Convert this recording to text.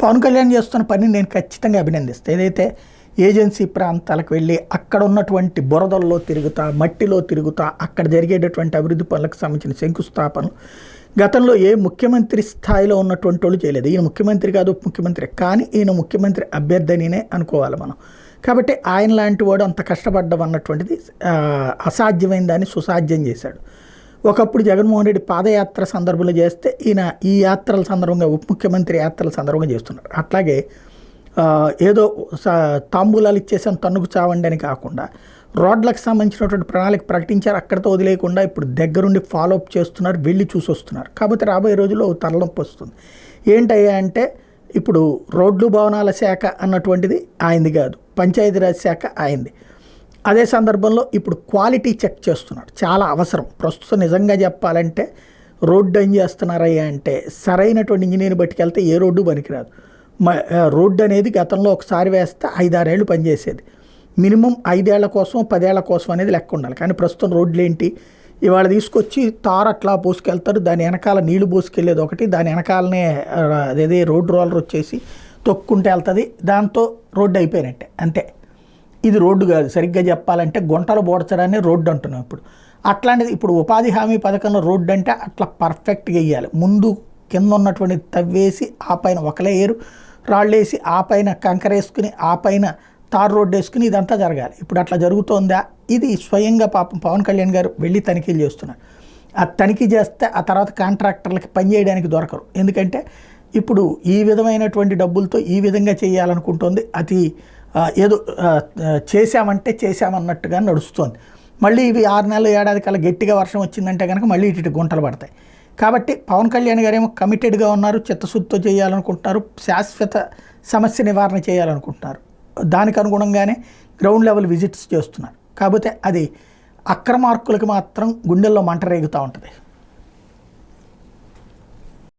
పవన్ కళ్యాణ్ చేస్తున్న పని నేను ఖచ్చితంగా అభినందిస్తాను. ఏదైతే ఏజెన్సీ ప్రాంతాలకు వెళ్ళి అక్కడ ఉన్నటువంటి బురదల్లో తిరుగుతా, మట్టిలో తిరుగుతా, అక్కడ జరిగేటటువంటి అభివృద్ధి పనులకు సంబంధించిన శంకుస్థాపనలు గతంలో ఏ ముఖ్యమంత్రి స్థాయిలో ఉన్నటువంటి వాళ్ళు చేయలేదు. ఈయన ముఖ్యమంత్రి కాదు, ఉప ముఖ్యమంత్రి, కానీ ఈయన ముఖ్యమంత్రి అభ్యర్థినే అనుకోవాలి మనం. కాబట్టి ఆయన లాంటి వాడు అంత కష్టపడ్డం అన్నటువంటిది అసాధ్యమైన దాన్ని సుసాధ్యం చేశాడు. ఒకప్పుడు జగన్మోహన్ రెడ్డి పాదయాత్ర సందర్భంలో చేస్తే ఈయన ఈ యాత్రల సందర్భంగా ఉప ముఖ్యమంత్రి యాత్రల సందర్భంగా చేస్తున్నారు. అట్లాగే ఏదో తాంబూలాలు ఇచ్చేసాం తన్నుకు చావండి అని కాకుండా రోడ్లకు సంబంధించినటువంటి ప్రణాళిక ప్రకటించారు, అక్కడితో వదిలేయకుండా ఇప్పుడు దగ్గరుండి ఫాలోఅప్ చేస్తున్నారు, వెళ్ళి చూసి వస్తున్నారు. కాబట్టి రాబోయే రోజుల్లో తలనొప్పి వస్తుంది. ఏంటయ్యా అంటే ఇప్పుడు రోడ్లు భవనాల శాఖ అన్నటువంటిది ఆయనది కాదు, పంచాయతీరాజ్ శాఖ ఆయనది. అదే సందర్భంలో ఇప్పుడు క్వాలిటీ చెక్ చేస్తున్నారు, చాలా అవసరం. ప్రస్తుతం నిజంగా చెప్పాలంటే రోడ్డు ఏం చేస్తున్నారయ్యా అంటే సరైనటువంటి ఇంజనీర్ బట్టుకెళ్తే ఏ రోడ్డు పనికిరాదు. రోడ్డు అనేది గతంలో ఒకసారి వేస్తే 5-6 ఏళ్ళు పనిచేసేది. మినిమం 5 ఏళ్ల కోసం 10 ఏళ్ల కోసం అనేది లెక్క ఉండాలి. కానీ ప్రస్తుతం రోడ్లు ఏంటి, ఇవాళ తీసుకొచ్చి తారు అట్లా పోసుకెళ్తారు, దాని వెనకాల నీళ్లు పోసుకెళ్ళేది ఒకటి, దాని వెనకాలనే అదే రోడ్ రోలర్ వచ్చేసి తొక్కుంటే వెళ్తుంది, దాంతో రోడ్డు అయిపోయినట్టే అంతే. ఇది రోడ్డు కాదు, సరిగ్గా చెప్పాలంటే గుంటలు బోడ్చడాన్ని రోడ్డు అంటున్నాం ఇప్పుడు. అట్లాంటిది ఇప్పుడు ఉపాధి హామీ పథకంలో రోడ్డు అంటే అట్లా పర్ఫెక్ట్గా వేయాలి. ముందు కింద ఉన్నటువంటి తవ్వేసి ఆ పైన ఒక లేయరు రాళ్ళేసి ఆ పైన కంకర వేసుకుని ఆ పైన తారు రోడ్డు వేసుకుని ఇదంతా జరగాలి. ఇప్పుడు అట్లా జరుగుతోందా? ఇది స్వయంగా పాపం పవన్ కళ్యాణ్ గారు వెళ్ళి తనిఖీలు చేస్తున్నారు. ఆ తనిఖీ చేస్తే ఆ తర్వాత కాంట్రాక్టర్లకి పని చేయడానికి దొరకరు. ఎందుకంటే ఇప్పుడు ఈ విధమైనటువంటి డబ్బులతో ఈ విధంగా చేయాలనుకుంటోంది. అది ఏదో చేశామంటే చేశామన్నట్టుగా నడుస్తుంది. మళ్ళీ ఇవి 6 నెలలు ఏడాది కల్లా గట్టిగా వర్షం వచ్చిందంటే కనుక మళ్ళీ ఇటు గుంటలు పడతాయి. కాబట్టి పవన్ కళ్యాణ్ గారు ఏమో కమిటెడ్గా ఉన్నారు, చిత్తశుద్ధితో చేయాలనుకుంటున్నారు, శాశ్వత సమస్య నివారణ చేయాలనుకుంటున్నారు. దానికి అనుగుణంగానే గ్రౌండ్ లెవెల్ విజిట్స్ చేస్తున్నారు. కాకపోతే అది అక్రమార్కులకు మాత్రం గుండెల్లో మంట రేగుతూ ఉంటుంది.